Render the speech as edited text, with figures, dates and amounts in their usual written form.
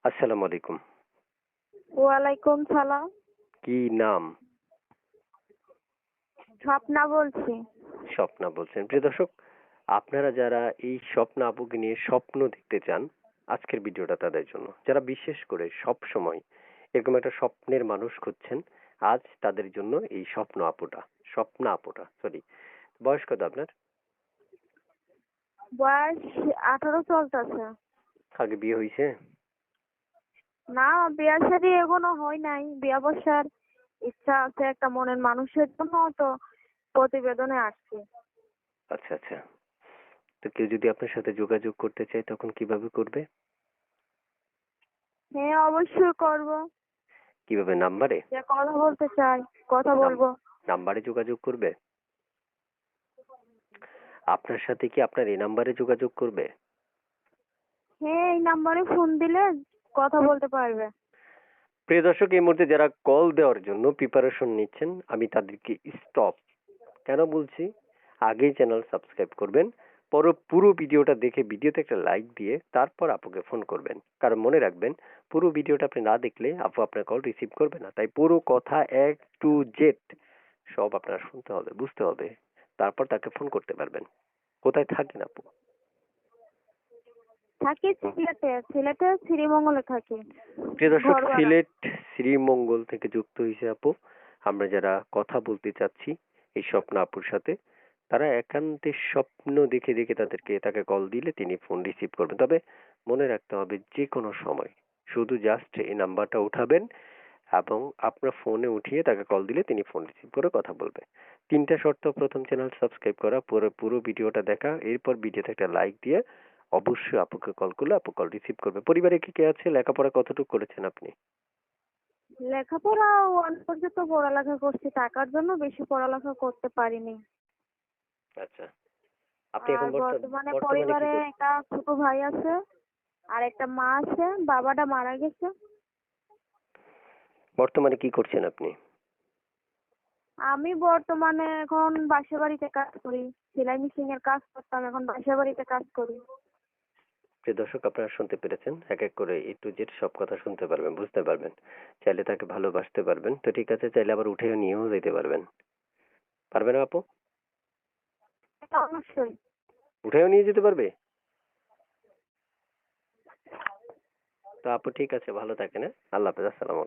আসসালামু আলাইকুম। ওয়ালাইকুম সালাম। কি নাম? স্বপ্না বলছি। স্বপ্না বলছেন। প্রিয় দর্শক, আপনারা যারা এই স্বপ্না আপুকে নিয়ে স্বপ্ন দেখতে চান, আজকের ভিডিওটা তাদের জন্য। যারা বিশেষ করে সব সময় এরকম একটা স্বপ্নের মানুষ খুঁজছেন, আজ তাদের জন্য এই স্বপ্না আপুটা, সরি। বয়স কত আপনার? বয়স 18 চলতেছে। আগে বিয়ে হইছে? না, বিয়া শাদী এখনো হয় নাই। বিয়া বসার ইচ্ছা আছে একটা মনের মানুষের জন্য, তো প্রতিবেদনে আসছে। আচ্ছা আচ্ছা। তো কেউ যদি আপনার সাথে যোগাযোগ করতে চায় তখন কিভাবে করবে? হ্যাঁ, অবশ্যই করব। কিভাবে? নাম্বারে? যে কথা বলতে চাই কথা নাম- বলবো। নাম্বারে যোগাযোগ করবে? আপনার সাথে কি আপনার এই নাম্বারে যোগাযোগ করবে? হ্যাঁ, এই নাম্বারে ফোন দিলে কথা বলতে পারবে। প্রিয় দর্শক, এই মুহূর্তে যারা কল দেওয়ার জন্য প্রিপারেশন নিচ্ছেন, আমি তাদেরকে স্টপ কেন বলছি, আগেই চ্যানেল সাবস্ক্রাইব করবেন, পুরো ভিডিওটা দেখে ভিডিওতে একটা লাইক দিয়ে তারপর আপুকে ফোন করবেন। কারণ মনে রাখবেন, পুরো ভিডিওটা আপনি না দেখলে আপু আপনার কল রিসিভ করবে না। তাই পুরো কথা এক টু জেড সব আপনার শুনতে হবে, বুঝতে হবে, তারপর তাকে ফোন করতে পারবেন। কোথায় থাকেন আপু? থাকি সিলেটে শ্রীমঙ্গলে থাকি। প্রিয় দর্শক, ঘর ভাড়া। সিলেট শ্রীমঙ্গল থেকে যুক্ত হয়েছে আপু। আমরা যারা কথা বলতে চাচ্ছি এই স্বপ্ন আপুর সাথে, তারা একান্তে স্বপ্ন দেখে দেখে তাকে কল দিলে তিনি ফোন রিসিভ করবেন। তবে মনে রাখতে হবে, যে কোনো সময় শুধু জাস্ট এই নাম্বারটা উঠাবেন এবং আপনার ফোনে উঠিয়ে তাকে কল দিলে তিনি ফোন রিসিভ করে কথা বলবে। 3টা শর্ত: প্রথম, চ্যানেল সাবস্ক্রাইব করা, পুরো ভিডিওটা দেখা, এরপর ভিডিওতে একটা লাইক দিয়ে অবশ্যই আপুকে কল করলে আপু কল রিসিভ করবে। পরিবারে কি কে আছে? লেখাপড়া কতটুকু করেছেন আপনি? লেখাপড়া 1 পর্যন্ত পড়ালেখা করছি, টাকার জন্য বেশি পড়ালেখা করতে পারিনি। আচ্ছা। আপনি আর এখন বর্তমানে বর্তমানে কি পরিবারে করছেন? একটা ছোট ভাই আছে আর একটা মা আছে। বাবাটা মারা গেছে। বর্তমানে কি করছেন আপনি? আমি বর্তমানে এখন বাসা বাড়িতে কাজ করি। সেলাই মেশিন এর কাজ করতাম, এখন বাসা বাড়িতে কাজ করি। প্রিয় দর্শক, আপনারা শুনতে পেরেছেন, এক এক করে এ টু জেড সব কথা শুনতে পারবেন, বুঝতে পারবেন। চাইলে তাকে ভালোবাসতে পারবেন, তো ঠিক আছে, চাইলে আবার উঠে নিয়েও যেতে পারবেন। পারবে না আপু? এটা অবশ্যই। উঠেও নিয়ে যেতে পারবে? তো আপু ঠিক আছে, ভালো থাকেন, হ্যাঁ? আল্লাহ হাফেজ, আসসালামু আলাইকুম।